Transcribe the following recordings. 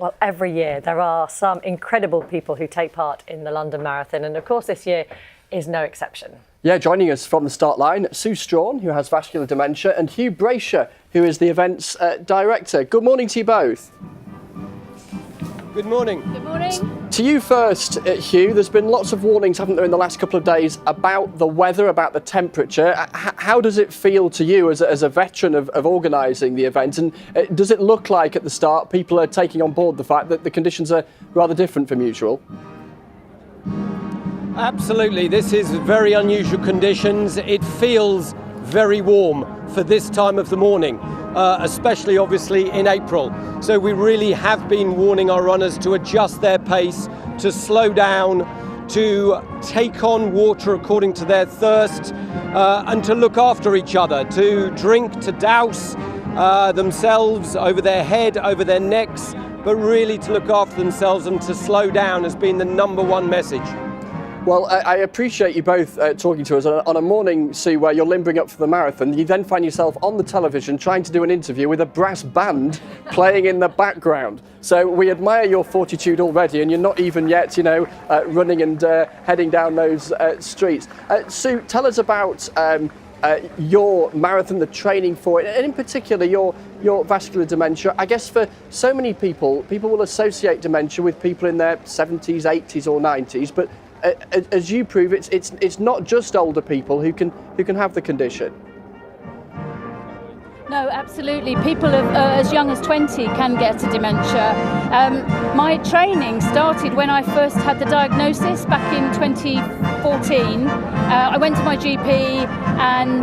Well, every year there are some incredible people who take part in the London Marathon, and of course this year is no exception. Yeah, joining us from the start line, Sue Strawn, who has vascular dementia, and Hugh Brasher, who is the events director. Good morning to you both. Good morning. Good morning. To you first, Hugh. There's been lots of warnings, haven't there, in the last couple of days about the weather, about the temperature. How does it feel to you as a veteran of organising the event? And does it look like at the start people are taking on board the fact that the conditions are rather different from usual? Absolutely. This is very unusual conditions. It feels very warm for this time of the morning, especially obviously in April. So we really have been warning our runners to adjust their pace, to slow down, to take on water according to their thirst, and to look after each other, to drink, to douse themselves over their head, over their necks, but really to look after themselves and to slow down has been the number one message. Well, I appreciate you both talking to us on a morning, Sue, where you're limbering up for the marathon. You then find yourself on the television trying to do an interview with a brass band playing in the background. So we admire your fortitude already, and you're not even yet, running and heading down those streets. Sue, tell us about your marathon, the training for it, and in particular your vascular dementia. I guess for so many people will associate dementia with people in their 70s, 80s or 90s, but as you prove, it's not just older people who can have the condition. No, absolutely. People as young as 20 can get a dementia. My training started when I first had the diagnosis back in 2014. I went to my GP and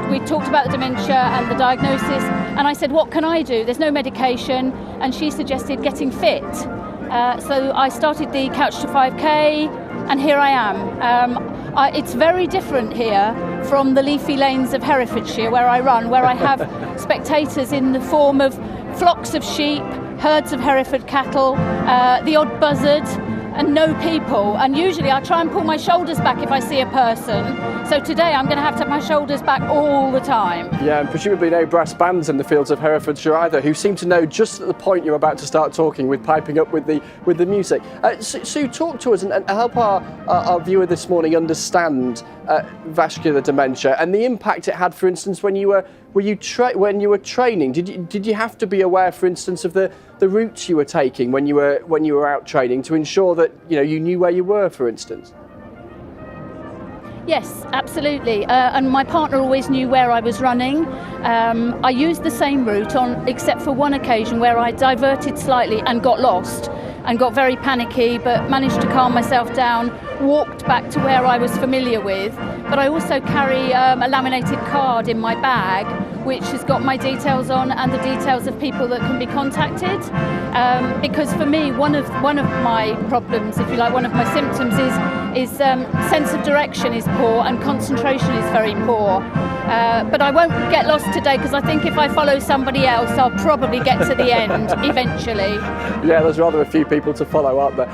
we talked about the dementia and the diagnosis, and I said, what can I do? There's no medication, and she suggested getting fit. So I started the Couch to 5K, and here I am. It's very different here from the leafy lanes of Herefordshire where I run, where I have spectators in the form of flocks of sheep, herds of Hereford cattle, the odd buzzard, and no people. And usually I try and pull my shoulders back if I see a person. So today I'm going to have my shoulders back all the time. Yeah, and presumably no brass bands in the fields of Herefordshire either, who seem to know just at the point you're about to start talking with piping up with the music. Sue, talk to us and help our viewer this morning understand vascular dementia and the impact it had, for instance, when you were training. Did you have to be aware, for instance, of the routes you were taking when you were out training to ensure that you knew where you were, for instance? Yes, absolutely. And my partner always knew where I was running. I used the same route except for one occasion where I diverted slightly and got lost and got very panicky, but managed to calm myself down, walked back to where I was familiar with. But I also carry a laminated card in my bag, which has got my details on and the details of people that can be contacted. Because for me, one of my problems, if you like, one of my symptoms is sense of direction is poor and concentration is very poor. But I won't get lost today because I think if I follow somebody else, I'll probably get to the end eventually. Yeah, there's rather a few people to follow, aren't there?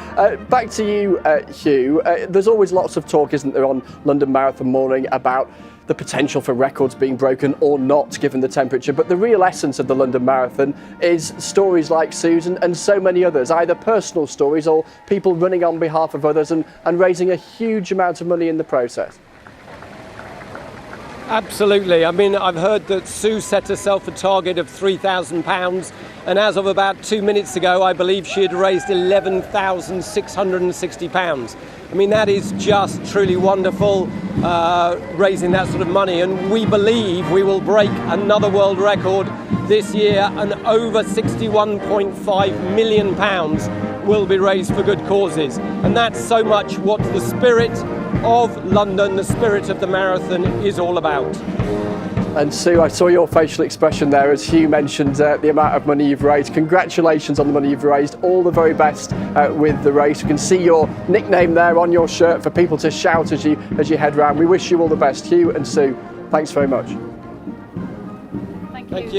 Back to you, Hugh. There's always lots of talk, isn't there, on London Marathon morning about the potential for records being broken or not, given the temperature. But the real essence of the London Marathon is stories like Sue's and so many others, either personal stories or people running on behalf of others and raising a huge amount of money in the process. Absolutely. I mean, I've heard that Sue set herself a target of £3,000, and as of about 2 minutes ago, I believe she had raised £11,660. I mean, that is just truly wonderful, raising that sort of money, and we believe we will break another world record this year, and over £61.5 million will be raised for good causes. And that's so much what the spirit of London, the spirit of the marathon is all about. And Sue, I saw your facial expression there as Hugh mentioned the amount of money you've raised. Congratulations on the money you've raised. All the very best with the race. You can see your nickname there on your shirt for people to shout as you head round. We wish you all the best, Hugh and Sue. Thanks very much. Thank you.